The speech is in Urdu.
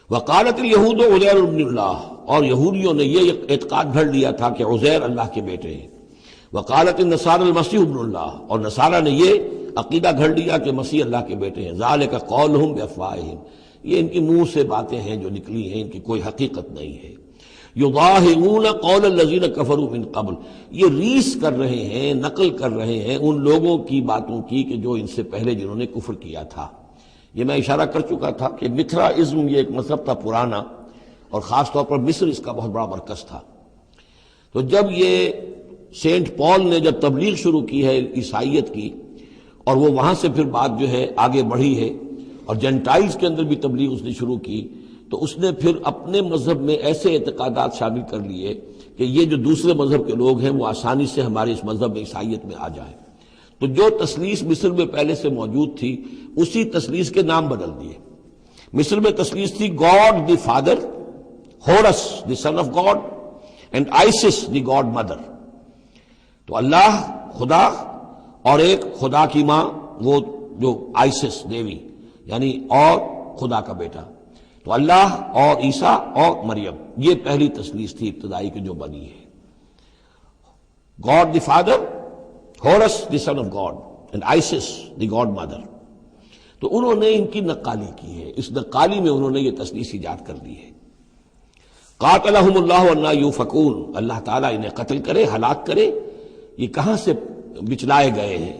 وقالت الیہود عزیر ابن اللہ، اور یہودیوں نے یہ اعتقاد گھڑ لیا تھا کہ عزیر اللہ کے بیٹے ہیں۔ وقالت النصارى المسیح ابن اللہ، اور نصارہ نے یہ عقیدہ گھڑ لیا کہ مسیح اللہ کے بیٹے ہیں۔ ذالک قولہم بافواہہم، یہ ان کی منہ سے باتیں ہیں جو نکلی ہیں، ان کی کوئی حقیقت نہیں ہے۔ یضاہئون قول الذین کفروا من قبل، یہ ریس کر رہے ہیں، نقل کر رہے ہیں ان لوگوں کی باتوں کی کہ جو ان سے پہلے جنہوں نے کفر کیا تھا۔ یہ میں اشارہ کر چکا تھا کہ متھرائزم یہ ایک مذہب تھا پرانا، اور خاص طور پر مصر اس کا بہت بڑا مرکز تھا۔ تو جب یہ سینٹ پال نے جب تبلیغ شروع کی ہے عیسائیت کی، اور وہ وہاں سے پھر بات جو ہے آگے بڑھی ہے، اور جینٹائلز کے اندر بھی تبلیغ اس نے شروع کی، تو اس نے پھر اپنے مذہب میں ایسے اعتقادات شامل کر لیے کہ یہ جو دوسرے مذہب کے لوگ ہیں وہ آسانی سے ہمارے اس مذہب میں عیسائیت میں آ جائیں۔ تو جو تثلیث مصر میں پہلے سے موجود تھی اسی تثلیث کے نام بدل دیے۔ مصر میں تثلیث تھی God the father, Horus the son of God, and Isis the God mother. تو اللہ خدا اور ایک خدا کی ماں وہ جو آئسس دیوی یعنی اور خدا کا بیٹا، تو اللہ اور عیسیٰ اور مریم، یہ پہلی تثلیث تھی ابتدائی کی جو بنی ہے۔ God the father, Horus the son of God, and Isis the God mother. تو انہوں نے ان کی نقالی کی ہے، اس نقالی میں انہوں نے یہ تثلیث ایجاد کر دی ہے۔ قاتلہم اللہ انا یوفکون، اللہ تعالیٰ انہیں قتل کرے، ہلاک کرے، یہ کہاں سے بچلائے گئے ہیں،